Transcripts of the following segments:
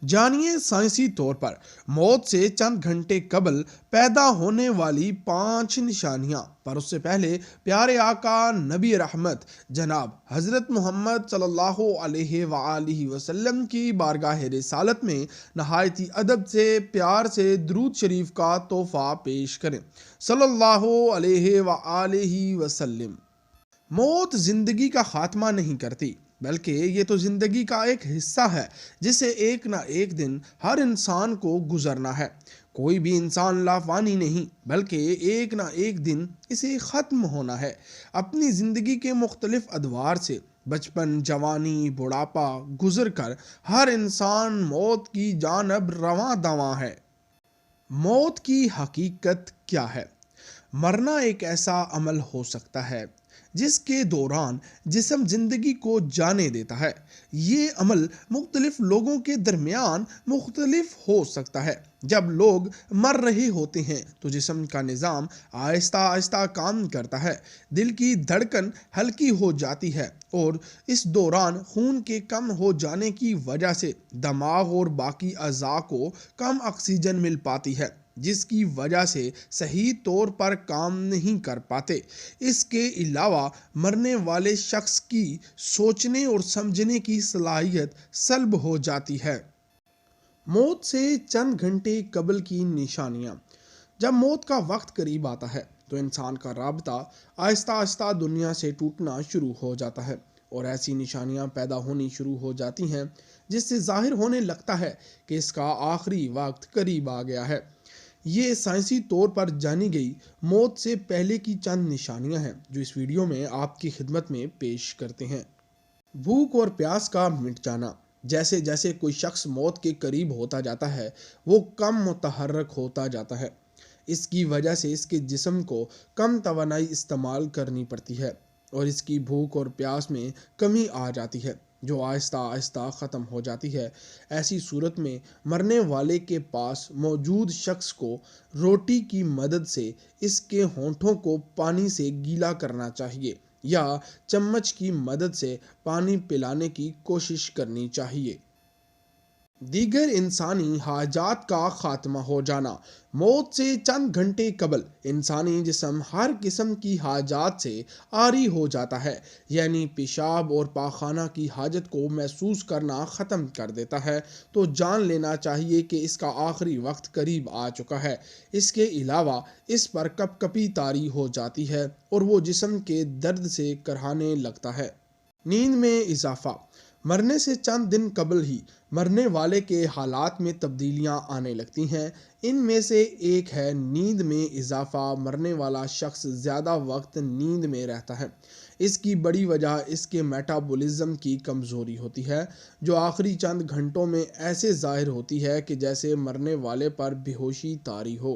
جانیے سائنسی طور پر موت سے چند گھنٹے قبل پیدا ہونے والی 5 نشانیاں، پر اس سے پہلے پیارے آقا نبی رحمت جناب حضرت محمد صلی اللہ علیہ وآلہ وسلم کی بارگاہ رسالت میں نہایت ادب سے پیار سے درود شریف کا تحفہ پیش کریں، صلی اللہ علیہ وآلہ وسلم۔ موت زندگی کا خاتمہ نہیں کرتی، بلکہ یہ تو زندگی کا ایک حصہ ہے جسے ایک نہ ایک دن ہر انسان کو گزرنا ہے۔ کوئی بھی انسان لافانی نہیں، بلکہ ایک نہ ایک دن اسے ختم ہونا ہے۔ اپنی زندگی کے مختلف ادوار سے بچپن، جوانی، بڑھاپا گزر کر ہر انسان موت کی جانب رواں دواں ہے۔ موت کی حقیقت کیا ہے؟ مرنا ایک ایسا عمل ہو سکتا ہے جس کے دوران جسم زندگی کو جانے دیتا ہے۔ یہ عمل مختلف لوگوں کے درمیان مختلف ہو سکتا ہے۔ جب لوگ مر رہے ہوتے ہیں تو جسم کا نظام آہستہ آہستہ کام کرتا ہے، دل کی دھڑکن ہلکی ہو جاتی ہے، اور اس دوران خون کے کم ہو جانے کی وجہ سے دماغ اور باقی اعضاء کو کم آکسیجن مل پاتی ہے، جس کی وجہ سے صحیح طور پر کام نہیں کر پاتے۔ اس کے علاوہ مرنے والے شخص کی سوچنے اور سمجھنے کی صلاحیت سلب ہو جاتی ہے۔ موت سے چند گھنٹے قبل کی نشانیاں۔ جب موت کا وقت قریب آتا ہے تو انسان کا رابطہ آہستہ آہستہ دنیا سے ٹوٹنا شروع ہو جاتا ہے، اور ایسی نشانیاں پیدا ہونی شروع ہو جاتی ہیں جس سے ظاہر ہونے لگتا ہے کہ اس کا آخری وقت قریب آ گیا ہے۔ یہ سائنسی طور پر جانی گئی موت سے پہلے کی چند نشانیاں ہیں جو اس ویڈیو میں آپ کی خدمت میں پیش کرتے ہیں۔ بھوک اور پیاس کا مٹ جانا۔ جیسے جیسے کوئی شخص موت کے قریب ہوتا جاتا ہے، وہ کم متحرک ہوتا جاتا ہے۔ اس کی وجہ سے اس کے جسم کو کم توانائی استعمال کرنی پڑتی ہے، اور اس کی بھوک اور پیاس میں کمی آ جاتی ہے جو آہستہ آہستہ ختم ہو جاتی ہے۔ ایسی صورت میں مرنے والے کے پاس موجود شخص کو روٹی کی مدد سے اس کے ہونٹوں کو پانی سے گیلا کرنا چاہیے، یا چمچ کی مدد سے پانی پلانے کی کوشش کرنی چاہیے۔ دیگر انسانی حاجات کا خاتمہ ہو جانا۔ موت سے چند گھنٹے قبل انسانی جسم ہر قسم کی حاجات سے عاری ہو جاتا ہے، یعنی پیشاب اور پاخانہ کی حاجت کو محسوس کرنا ختم کر دیتا ہے، تو جان لینا چاہیے کہ اس کا آخری وقت قریب آ چکا ہے۔ اس کے علاوہ اس پر کپ کپی طاری ہو جاتی ہے اور وہ جسم کے درد سے کرہانے لگتا ہے۔ نیند میں اضافہ۔ مرنے سے چند دن قبل ہی مرنے والے کے حالات میں تبدیلیاں آنے لگتی ہیں۔ ان میں سے ایک ہے نیند میں اضافہ۔ مرنے والا شخص زیادہ وقت نیند میں رہتا ہے۔ اس کی بڑی وجہ اس کے میٹابولزم کی کمزوری ہوتی ہے، جو آخری چند گھنٹوں میں ایسے ظاہر ہوتی ہے کہ جیسے مرنے والے پر بے ہوشی طاری ہو۔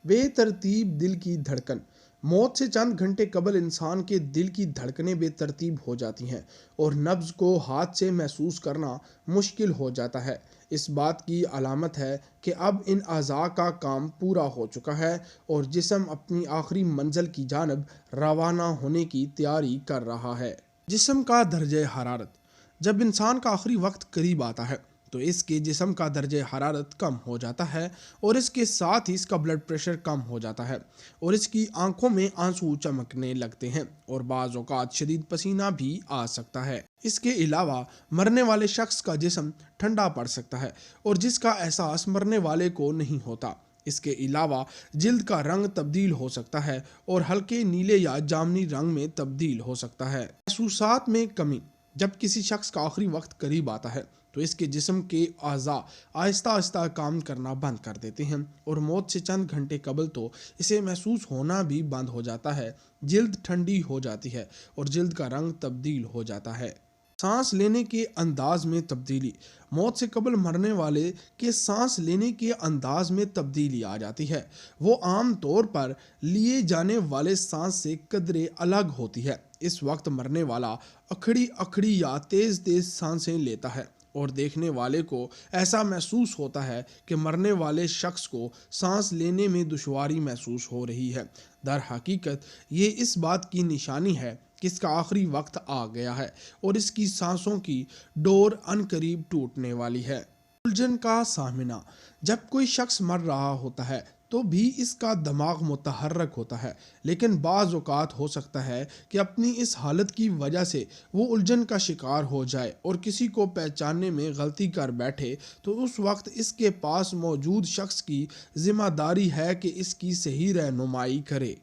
بے ترتیب دل کی دھڑکن۔ موت سے چند گھنٹے قبل انسان کے دل کی دھڑکنیں بے ترتیب ہو جاتی ہیں، اور نبض کو ہاتھ سے محسوس کرنا مشکل ہو جاتا ہے۔ اس بات کی علامت ہے کہ اب ان اعضاء کا کام پورا ہو چکا ہے اور جسم اپنی آخری منزل کی جانب روانہ ہونے کی تیاری کر رہا ہے۔ جسم کا درجہ حرارت۔ جب انسان کا آخری وقت قریب آتا ہے تو اس کے جسم کا درجہ حرارت کم ہو جاتا ہے، اور اس کے ساتھ ہی اس کا بلڈ پریشر کم ہو جاتا ہے، اور اس کی آنکھوں میں آنسو چمکنے لگتے ہیں، اور بعض اوقات شدید پسینہ بھی آ سکتا ہے۔ اس کے علاوہ مرنے والے شخص کا جسم ٹھنڈا پڑ سکتا ہے، اور جس کا احساس مرنے والے کو نہیں ہوتا۔ اس کے علاوہ جلد کا رنگ تبدیل ہو سکتا ہے اور ہلکے نیلے یا جامنی رنگ میں تبدیل ہو سکتا ہے۔ محسوسات میں کمی۔ جب کسی شخص کا آخری وقت قریب آتا ہے تو اس کے جسم کے اعضاء آہستہ آہستہ کام کرنا بند کر دیتے ہیں، اور موت سے چند گھنٹے قبل تو اسے محسوس ہونا بھی بند ہو جاتا ہے۔ جلد ٹھنڈی ہو جاتی ہے اور جلد کا رنگ تبدیل ہو جاتا ہے۔ سانس لینے کے انداز میں تبدیلی۔ موت سے قبل مرنے والے کے سانس لینے کے انداز میں تبدیلی آ جاتی ہے۔ وہ عام طور پر لیے جانے والے سانس سے قدرے الگ ہوتی ہے۔ اس وقت مرنے والا اکھڑی اکھڑی یا تیز تیز سانسیں لیتا ہے، اور دیکھنے والے کو ایسا محسوس ہوتا ہے کہ مرنے والے شخص کو سانس لینے میں دشواری محسوس ہو رہی ہے۔ در حقیقت یہ اس بات کی نشانی ہے کہ اس کا آخری وقت آ گیا ہے، اور اس کی سانسوں کی ڈور عنقریب ٹوٹنے والی ہے۔ الجھن کا سامنا: جب کوئی شخص مر رہا ہوتا ہے تو بھی اس کا دماغ متحرک ہوتا ہے، لیکن بعض اوقات ہو سکتا ہے کہ اپنی اس حالت کی وجہ سے وہ الجھن کا شکار ہو جائے اور کسی کو پہچاننے میں غلطی کر بیٹھے، تو اس وقت اس کے پاس موجود شخص کی ذمہ داری ہے کہ اس کی صحیح رہنمائی کرے۔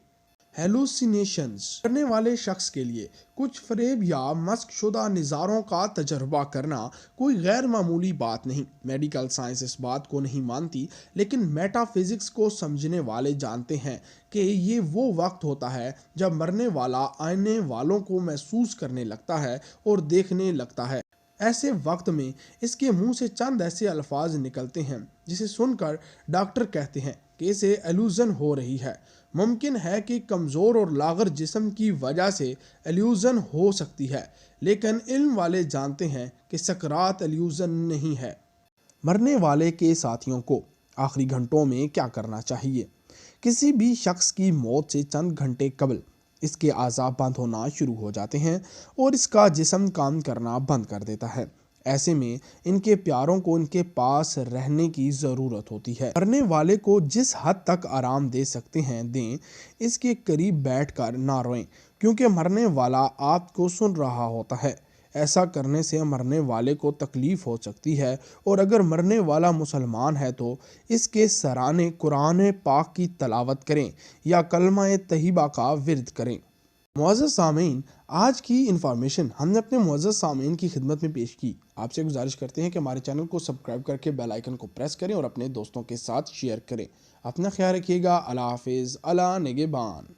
ہیلوسینیشنز: کرنے والے شخص کے لیے کچھ فریب یا مسخ شدہ نظاروں کا تجربہ کرنا کوئی غیر معمولی بات نہیں۔ میڈیکل سائنس اس بات کو نہیں مانتی، لیکن میٹا فزکس کو سمجھنے والے جانتے ہیں کہ یہ وہ وقت ہوتا ہے جب مرنے والا آنے والوں کو محسوس کرنے لگتا ہے اور دیکھنے لگتا ہے۔ ایسے وقت میں اس کے منہ سے چند ایسے الفاظ نکلتے ہیں جسے سن کر ڈاکٹر کہتے ہیں کہ اسے ایلوژن ہو رہی ہے۔ ممکن ہے کہ کمزور اور لاغر جسم کی وجہ سے ایلوژن ہو سکتی ہے، لیکن علم والے جانتے ہیں کہ سکرات ایلوژن نہیں ہے۔ مرنے والے کے ساتھیوں کو آخری گھنٹوں میں کیا کرنا چاہیے؟ کسی بھی شخص کی موت سے چند گھنٹے قبل اس کے اعضاء بند ہونا شروع ہو جاتے ہیں اور اس کا جسم کام کرنا بند کر دیتا ہے۔ ایسے میں ان کے پیاروں کو ان کے پاس رہنے کی ضرورت ہوتی ہے۔ مرنے والے کو جس حد تک آرام دے سکتے ہیں دیں، اس کے قریب بیٹھ کر نہ روئیں، کیونکہ مرنے والا آپ کو سن رہا ہوتا ہے۔ ایسا کرنے سے مرنے والے کو تکلیف ہو سکتی ہے، اور اگر مرنے والا مسلمان ہے تو اس کے سرانے قرآن پاک کی تلاوت کریں یا کلمہ طیبہ کا ورد کریں۔ معزز سامعین، آج کی انفارمیشن ہم نے اپنے معزز سامعین کی خدمت میں پیش کی۔ آپ سے گزارش کرتے ہیں کہ ہمارے چینل کو سبسکرائب کر کے بیل آئیکن کو پریس کریں اور اپنے دوستوں کے ساتھ شیئر کریں۔ اپنا خیال رکھیے گا۔ اللہ حافظ۔ اللہ نگہبان۔